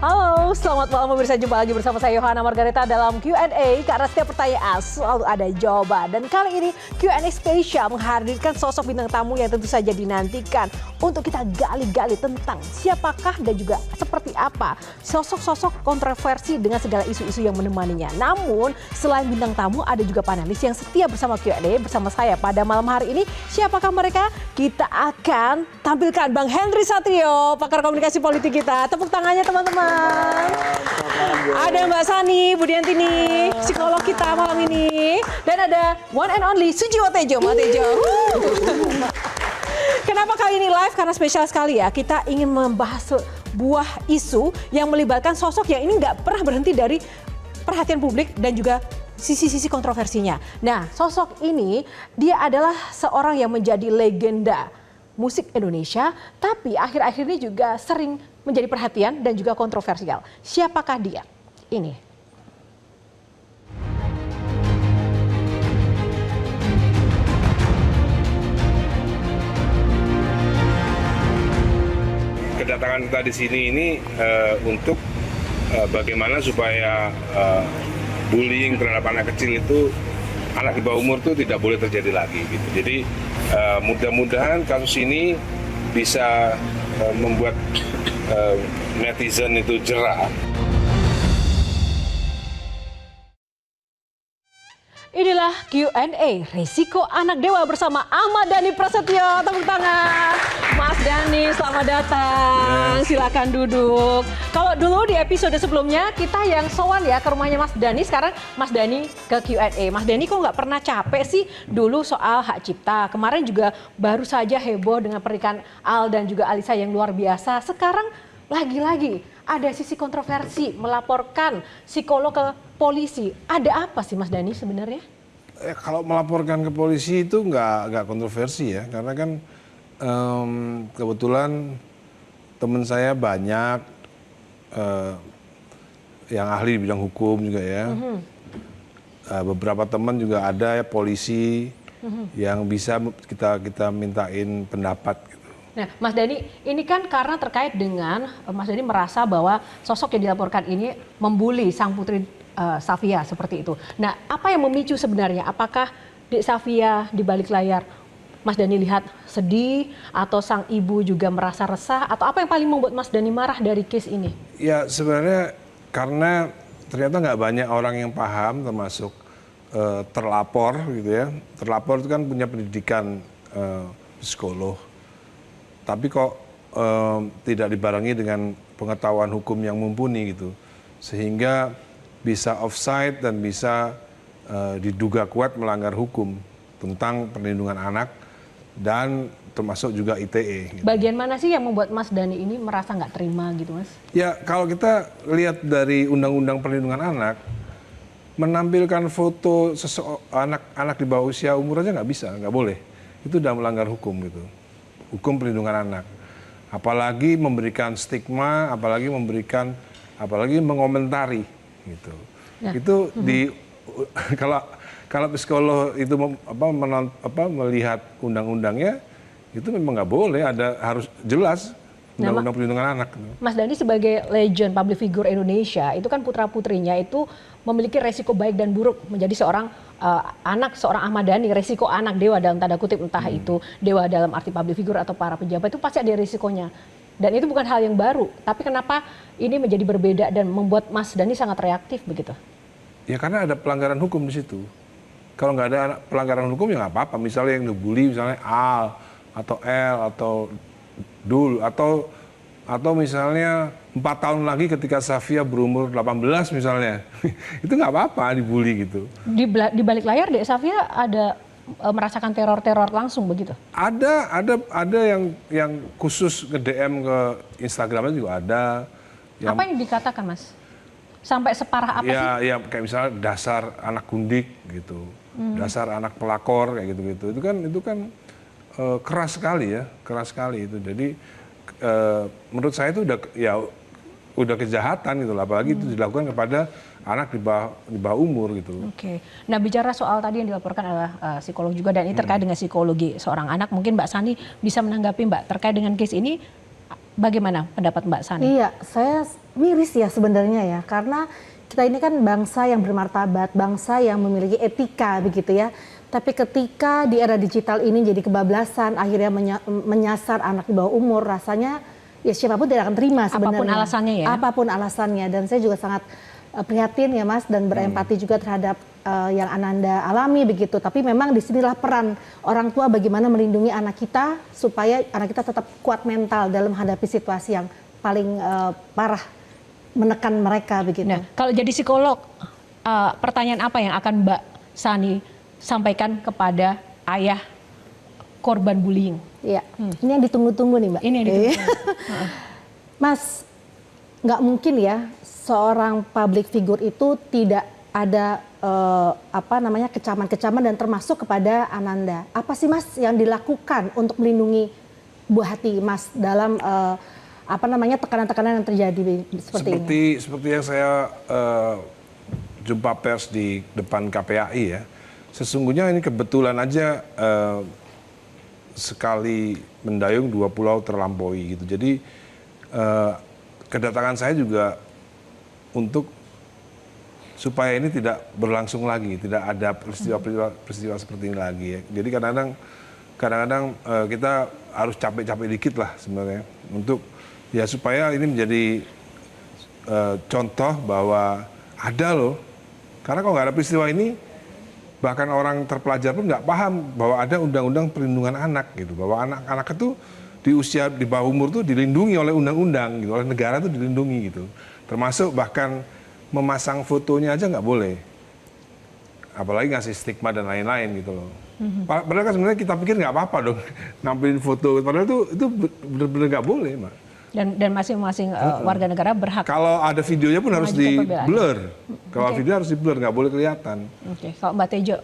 Halo, selamat malam pemirsa. Jumpa lagi bersama saya Yohana Margareta dalam Q&A. Karena setiap pertanyaan selalu ada jawaban. Dan kali ini Q&A spesial menghadirkan sosok bintang tamu yang tentu saja dinantikan untuk kita gali-gali tentang siapakah dan juga seperti apa sosok-sosok kontroversi dengan segala isu-isu yang menemaninya. Namun selain bintang tamu ada juga panelis yang setia bersama Q&A bersama saya pada malam hari ini. Siapakah mereka? Kita akan tampilkan Bang Henry Satrio, pakar komunikasi politik kita. Tepuk tangannya teman-teman. Ada Mbak Sani Budiantini, psikolog kita malam ini. Dan ada one and only Sujiwo Tejo. Kenapa kali ini live? Karena spesial sekali ya. Kita ingin membahas sebuah isu yang melibatkan sosok yang ini nggak pernah berhenti dari perhatian publik dan juga sisi-sisi kontroversinya. Nah, sosok ini dia adalah seorang yang menjadi legenda musik Indonesia, tapi akhir-akhir ini juga sering menjadi perhatian dan juga kontroversial. Siapakah dia? Ini. Kedatangan kita di sini ini untuk bagaimana supaya bullying terhadap anak kecil itu, anak di bawah umur itu tidak boleh terjadi lagi gitu. Jadi mudah-mudahan kasus ini bisa membuat netizen itu jera. Inilah Q&A Risiko Anak Dewa bersama Ahmad Dhani Prasetyo. Tepuk tangan. Mas Dhani, selamat datang. Yes. Silakan duduk. Kalau dulu di episode sebelumnya kita yang sowan ya ke rumahnya Mas Dhani, sekarang Mas Dhani ke Q&A. Mas Dhani kok nggak pernah capek sih dulu soal hak cipta. Kemarin juga baru saja heboh dengan pernikahan Al dan juga Alisa yang luar biasa. Sekarang lagi-lagi ada sisi kontroversi melaporkan psikolog ke polisi. Ada apa sih Mas Dhani sebenarnya? Kalau melaporkan ke polisi itu nggak kontroversi ya, karena kan kebetulan teman saya banyak yang ahli di bidang hukum juga ya. Beberapa teman juga ada ya polisi yang bisa kita mintain pendapat. Nah, Mas Dhani, ini kan karena terkait dengan Mas Dhani merasa bahwa sosok yang dilaporkan ini membuli sang putri Safia seperti itu. Nah, apa yang memicu sebenarnya? Apakah Dek Safia di balik layar Mas Dhani lihat sedih atau sang ibu juga merasa resah atau apa yang paling membuat Mas Dhani marah dari case ini? Ya sebenarnya karena ternyata nggak banyak orang yang paham termasuk terlapor gitu ya. Terlapor itu kan punya pendidikan psikolog. Tapi kok tidak dibarengi dengan pengetahuan hukum yang mumpuni gitu. Sehingga bisa offside dan bisa diduga kuat melanggar hukum tentang perlindungan anak dan termasuk juga ITE. Gitu. Bagian mana sih yang membuat Mas Dhani ini merasa nggak terima gitu Mas? Ya kalau kita lihat dari Undang-Undang Perlindungan Anak, menampilkan foto anak di bawah usia umur aja nggak bisa, nggak boleh. Itu udah melanggar hukum gitu. Hukum perlindungan anak. Apalagi memberikan stigma, apalagi mengomentari gitu. Nah. Itu kalau psikolog itu melihat undang-undangnya itu memang nggak boleh, harus jelas undang-undang perlindungan anak. Mas Dhani sebagai legend public figure Indonesia itu kan putra-putrinya itu memiliki resiko baik dan buruk menjadi seorang seorang Ahmad Dhani, resiko anak dewa dalam tanda kutip, entah itu dewa dalam arti public figure atau para pejabat itu pasti ada resikonya. Dan itu bukan hal yang baru, tapi kenapa ini menjadi berbeda dan membuat Mas Dhani sangat reaktif begitu? Ya karena ada pelanggaran hukum di situ. Kalau nggak ada pelanggaran hukum ya nggak apa-apa. Misalnya yang dibully, misalnya Al atau L atau Dul atau misalnya 4 tahun lagi ketika Safia berumur 18 misalnya, itu nggak apa-apa dibully gitu. Di balik layar Dek Safia ada merasakan teror langsung begitu? Ada yang khusus ke DM ke Instagramnya juga ada. Apa yang dikatakan Mas? Sampai separah apa sih? Ya kayak misalnya dasar anak gundik gitu, dasar anak pelakor kayak gitu-gitu. Itu kan keras sekali itu. Jadi menurut saya itu udah kejahatan gitu lah, apalagi itu dilakukan kepada anak di bawah umur gitu. Oke. Nah bicara soal tadi yang dilaporkan adalah psikolog juga dan ini terkait dengan psikologi seorang anak. Mungkin Mbak Sani bisa menanggapi Mbak terkait dengan case ini. Bagaimana pendapat Mbak Sani? Iya, saya miris ya sebenarnya ya, karena kita ini kan bangsa yang bermartabat, bangsa yang memiliki etika begitu ya. Tapi ketika di era digital ini jadi kebablasan, akhirnya menyasar anak di bawah umur, rasanya ya siapapun tidak akan terima sebenarnya. Apapun alasannya ya. Apapun alasannya, dan saya juga sangat prihatin ya Mas, dan berempati juga terhadap yang Ananda alami begitu. Tapi memang disinilah peran orang tua bagaimana melindungi anak kita supaya anak kita tetap kuat mental dalam menghadapi situasi yang paling parah, menekan mereka begitu. Nah, kalau jadi psikolog, pertanyaan apa yang akan Mbak Sani sampaikan kepada ayah korban bullying? Iya, ini yang ditunggu-tunggu nih Mbak. Ini yang ditunggu. Mas, nggak mungkin ya seorang public figure itu tidak ada kecaman-kecaman dan termasuk kepada Ananda. Apa sih Mas yang dilakukan untuk melindungi buah hati Mas dalam tekanan-tekanan yang terjadi seperti ini? Seperti yang saya jumpa pers di depan KPAI ya. Sesungguhnya ini kebetulan aja sekali mendayung dua pulau terlampaui gitu. Jadi kedatangan saya juga untuk supaya ini tidak berlangsung lagi, tidak ada peristiwa seperti ini lagi ya. Jadi kadang-kadang kita harus capek-capek dikit lah sebenarnya untuk ya supaya ini menjadi contoh bahwa ada loh. Karena kalau nggak ada peristiwa ini, bahkan orang terpelajar pun nggak paham bahwa ada undang-undang perlindungan anak gitu. Bahwa anak-anak itu di usia di bawah umur tuh dilindungi oleh undang-undang gitu, oleh negara tuh dilindungi gitu. Termasuk bahkan memasang fotonya aja nggak boleh. Apalagi ngasih stigma dan lain-lain gitu loh. Padahal kan sebenarnya kita pikir nggak apa-apa dong nampilin foto. Padahal itu benar-benar nggak boleh, Mak. Dan masing-masing warga negara berhak. Kalau ada videonya pun harus di blur. Kalau video harus di blur, nggak boleh kelihatan. Oke, kalau Mbak Tejo.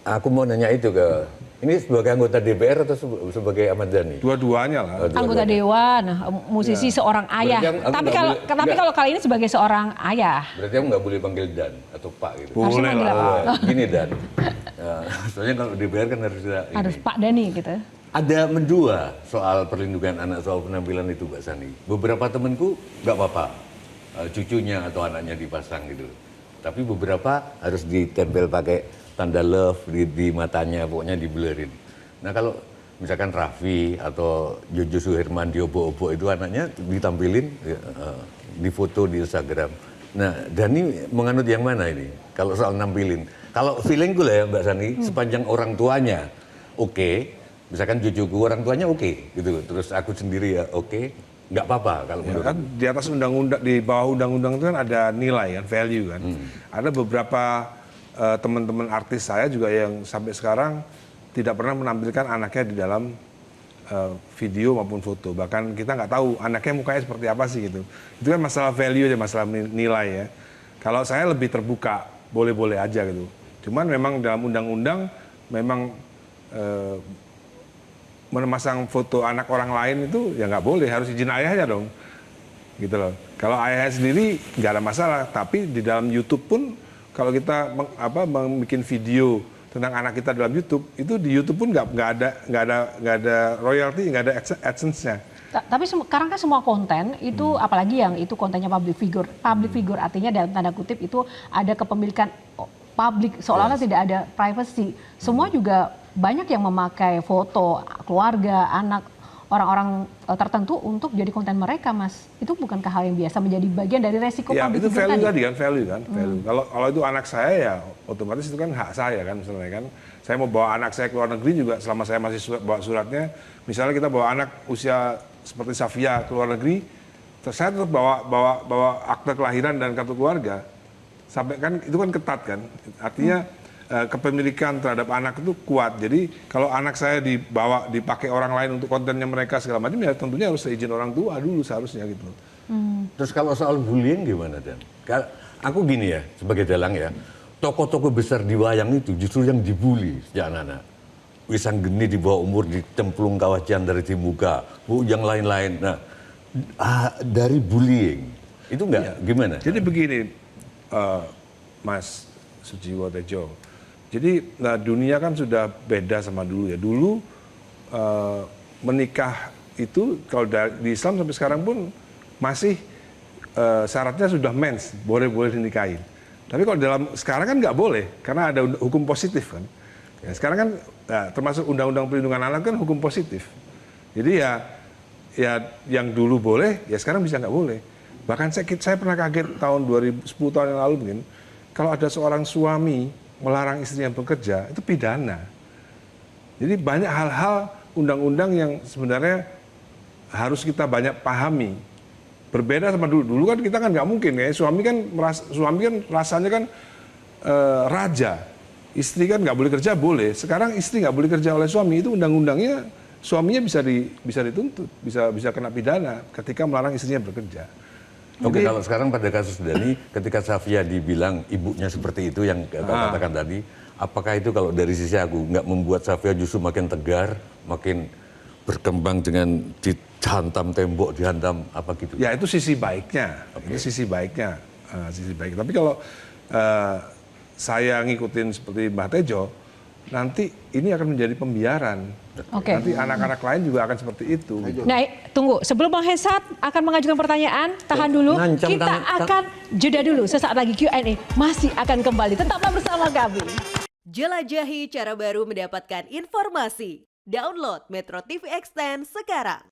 Aku mau nanya itu ke, ini sebagai anggota DPR atau sebagai Ahmad Dhani? Dua-duanya lah. Anggota dewan, musisi, seorang ayah. Tapi kalau kali ini sebagai seorang ayah. Berarti aku nggak boleh panggil Dan atau Pak gitu. Boleh lah. Gini Dan, soalnya kalau DPR kan harus Pak Dhani gitu. Ada mendua soal perlindungan anak, soal penampilan itu Mbak Sani. Beberapa temanku nggak apa-apa, cucunya atau anaknya dipasang gitu. Tapi beberapa harus ditempel pakai tanda love di matanya, pokoknya diblurrin. Nah kalau misalkan Raffi atau Jojo Suherman diobok-obok itu anaknya ditampilin, difoto di Instagram. Nah Dhani menganut yang mana ini? Kalau soal nampilin, kalau feelingku lah ya Mbak Sani, sepanjang orang tuanya oke, misalkan cucuku orang tuanya oke, gitu. Terus aku sendiri ya oke, nggak apa-apa kalau Ya, menurut. kan di atas undang-undang, di bawah undang-undang itu kan ada nilai kan, value kan. Ada beberapa teman-teman artis saya juga yang sampai sekarang tidak pernah menampilkan anaknya di dalam video maupun foto. Bahkan kita nggak tahu anaknya mukanya seperti apa sih gitu. Itu kan masalah value aja, masalah nilai ya. Kalau saya lebih terbuka, boleh-boleh aja gitu. Cuman memang dalam undang-undang memang memasang foto anak orang lain itu ya nggak boleh, harus izin ayahnya dong. Gitu loh. Kalau ayahnya sendiri nggak ada masalah, tapi di dalam YouTube pun kalau kita membuat video tentang anak kita dalam YouTube, itu di YouTube pun nggak ada royalty, nggak ada AdSense-nya. Tapi sekarang kan semua konten itu, apalagi yang itu kontennya public figure artinya dalam tanda kutip itu ada kepemilikan publik, seolah-olah tidak ada privacy. Semua juga banyak yang memakai foto keluarga, anak, orang-orang tertentu untuk jadi konten mereka, Mas. Itu bukankah hal yang biasa menjadi bagian dari resiko ya, public itu figure value tadi? value kan. Kalau itu anak saya ya otomatis itu kan hak saya kan misalnya kan. Saya mau bawa anak saya ke luar negeri juga selama saya masih bawa suratnya. Misalnya kita bawa anak usia seperti Safia ke luar negeri, saya tetap bawa akte kelahiran dan kartu keluarga. Sampai kan itu kan ketat kan. Artinya kepemilikan terhadap anak itu kuat. Jadi kalau anak saya dipakai orang lain untuk kontennya mereka segala macam ya tentunya harus seizin orang tua dulu seharusnya gitu. Terus kalau soal bullying gimana Dan? Aku gini ya sebagai dalang ya, tokoh-tokoh besar di wayang itu justru yang dibully sejak anak-anak. Wisang Geni di bawah umur dicemplung kawacian dari di muka, yang lain-lain. Nah dari bullying itu enggak gimana? Jadi begini Mas Sujiwo Tejo. Jadi dunia kan sudah beda sama dulu ya. Dulu menikah itu kalau di Islam sampai sekarang pun masih syaratnya sudah mens, boleh dinikahin. Tapi kalau sekarang kan nggak boleh, karena ada hukum positif kan. Ya, sekarang kan termasuk Undang-Undang Perlindungan Anak kan hukum positif. Jadi ya yang dulu boleh, ya sekarang bisa nggak boleh. Bahkan saya pernah kaget tahun 2010 tahun yang lalu mungkin, kalau ada seorang suami melarang istrinya bekerja, itu pidana. Jadi banyak hal-hal undang-undang yang sebenarnya harus kita banyak pahami. Berbeda sama dulu. Dulu kan kita kan nggak mungkin ya. Suami kan rasanya kan raja. Istri kan nggak boleh kerja, boleh. Sekarang istri nggak boleh kerja oleh suami, itu undang-undangnya suaminya bisa dituntut, bisa kena pidana ketika melarang istrinya bekerja. Oke, kalau sekarang pada kasus Dani, ketika Safia dibilang ibunya seperti itu yang kau katakan tadi, apakah itu kalau dari sisi aku nggak membuat Safia justru makin tegar, makin berkembang dengan dihantam tembok, dihantam apa gitu? Ya itu sisi baiknya, itu sisi baiknya, sisi baik. Tapi kalau saya ngikutin seperti Mbak Tejo, nanti ini akan menjadi pembiaran. Nanti anak-anak lain juga akan seperti itu. Gitu. Nah, tunggu. Sebelum Bang Hensat akan mengajukan pertanyaan, tahan dulu. Kita akan jeda dulu. Sesaat lagi Q&A masih akan kembali. Tetaplah bersama kami. Jelajahi cara baru mendapatkan informasi. Download Metro TV Extend sekarang.